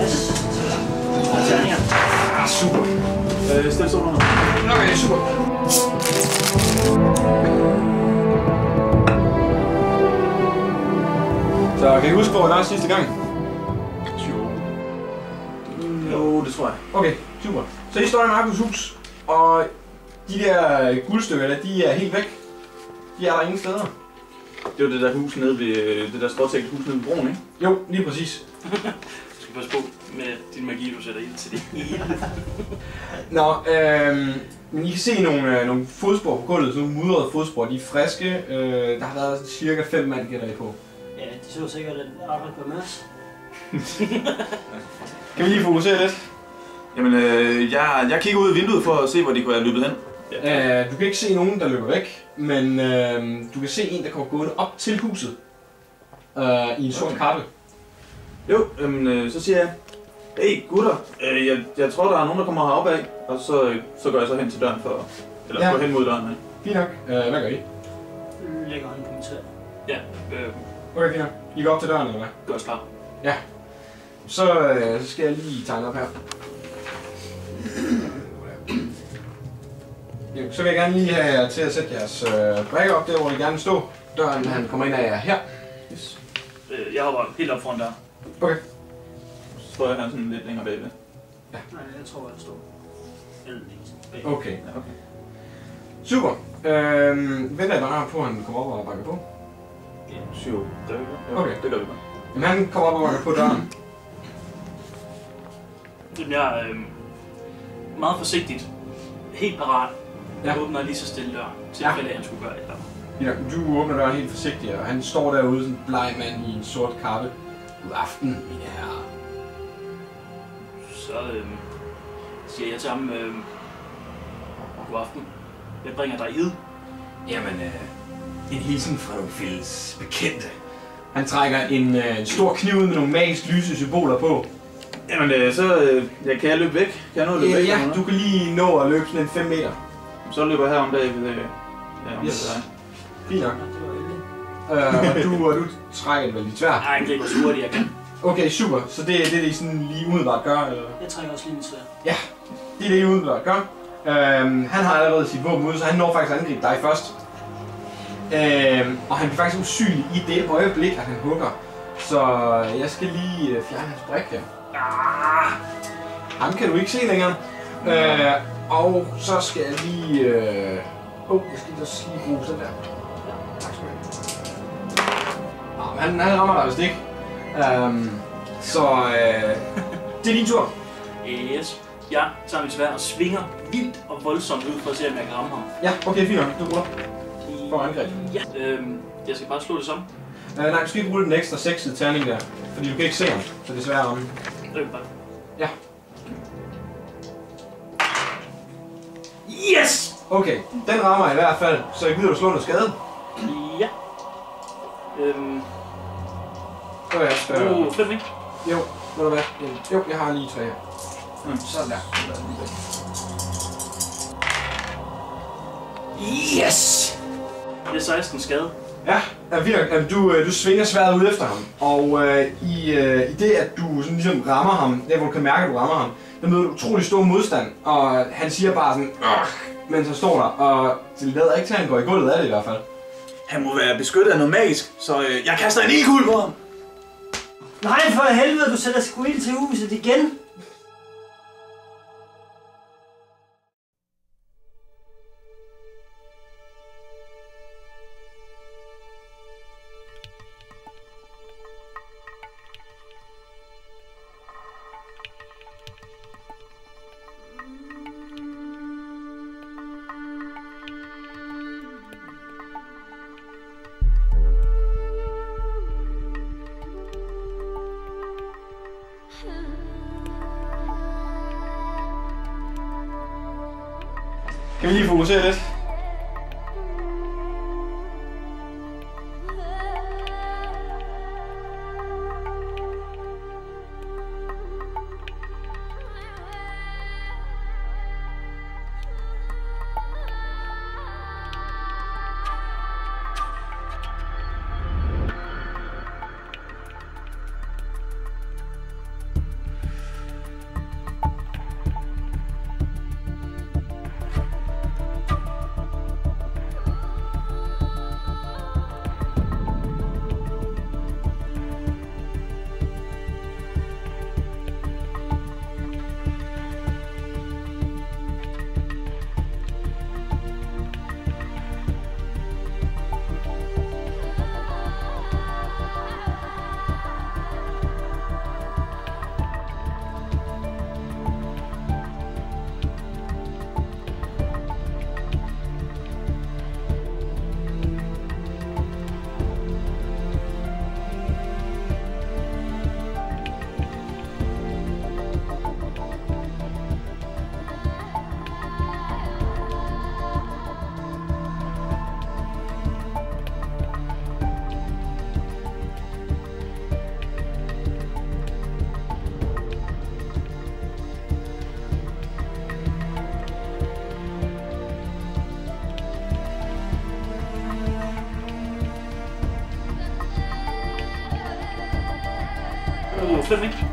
Yes. Terninger. Super. Stil solerne. Okay, super. Så kan I huske, hvor I var sidste gang? Jo, det tror jeg. Okay, super. Så I står i Markus' hus, og de der guldstykker, de er helt væk. De er der ingen steder. Det var det der hus nede ved, det der stråtægte hus nede ved broen, ikke? Jo, lige præcis. Du skal passe på med din magi, du sætter ind til det. Nå, men I kan se nogle fodspor på gulvet, sådan nogle mudrede fodspor. De er friske. Der har været cirka 5 mand, gætter I på. Ja, de så sikkert et arbejde på Mads. Kan vi lige fokusere lidt? Jamen, jeg kigger ud af vinduet for at se, hvor de kunne have løbet hen. Ja. Du kan ikke se nogen, der løber væk, men du kan se en, der kommer gående op til huset i en sort kappe. Jo, så siger jeg, hey gutter, jeg tror, der er nogen, der kommer heroppe af, og så går jeg så hen til døren for, eller går hen mod døren. Ja. Fint nok. Hvad gør I? Lægger han kommentar. Ja, Okay, fint nok. I går op til døren, eller hvad? gør os klar. Ja. Så skal jeg lige tegne op her. Jo, så vil jeg gerne lige have jer til at sætte jeres brækker op der, hvor I gerne vil stå. Døren, han kommer ind af jer her. Yes. Jeg hopper helt op foran der. Okay. Så står jeg her sådan lidt længere bagved. Nej, jeg tror, jeg står. Okay. Ja, okay. Super. Venter jeg bare på, at han kommer op og bakker på? 7, det gør vi godt. Okay. Det gør vi godt. Men han kommer op og bakker på døren. Jeg er meget forsigtigt, helt parat. Jeg Ja. åbner lige så stille døren, til tilfælde at han skulle gøre et eller andet. Ja, du åbner døren helt forsigtigt, og han står derude, sådan en bleg mand i en sort kappe. God aften, mine herrer. Så siger jeg til ham, god aften, jeg bringer dig id. Jamen, en hilsen fra nogle fælles bekendte. Han trækker en stor kniv ud med nogle magisk lyse symboler på. Jamen, kan jeg løbe væk? Kan jeg nå at løbe væk? Ja, du kan lige nå at løbe sådan en 5 meter. Så løber jeg her om dagen ved Yes. dig. Fint nok. Det var Og du trækker det vel lidt svært. Nej, jeg griber så hurtigt jeg kan. Okay, super. Så det er det, I sådan lige umiddelbart gør, eller? Jeg trækker også lige mit sværd. Ja, det er det, I umiddelbart gør. Han har allerede sit våben ude, så han når faktisk at angribe dig først. Og han bliver faktisk usynlig i det øjeblik, at han hugger. Så jeg skal lige fjerne hans brik her. Ham kan du ikke se længere. Og så skal jeg lige... jeg skal også lige bruge sådan der. Tak skal du have. Men han rammer dig vist ikke. Det er din tur. Yes. Jeg tager mit sværd og svinger vildt og voldsomt ud for at se, om jeg kan ramme ham. Ja, okay, fint nok. Du ruller. For angreb. Ja. Jeg skal bare slå det som. Nej, du skal ikke rulle den ekstra 6 terning der. Fordi du kan ikke se ham, så det er svært at ramme. Ja. Yes! Okay, den rammer i hvert fald, så jeg gider du slå noget skade. Ja. Så jeg skal... 5, ikke? Jo, ved du hvad? Jo, jeg har lige 3 her. Sådan der. Yes! Det er 16 skade. Ja, virkelig. Du svinger sværdet ud efter ham, og i det, at du sådan ligesom rammer ham, der hvor du kan mærke, at du rammer ham, der møder du utrolig stor modstand, og han siger bare sådan, mens han står der, og det lader ikke til, at han går i gulvet af det i hvert fald. Han må være beskyttet af noget magisk, så jeg kaster en ildkugle på ham. Nej, for helvede, du sætter sgu ind til huset igen. Kan vi lige fokusere lidt? spændende, ikke?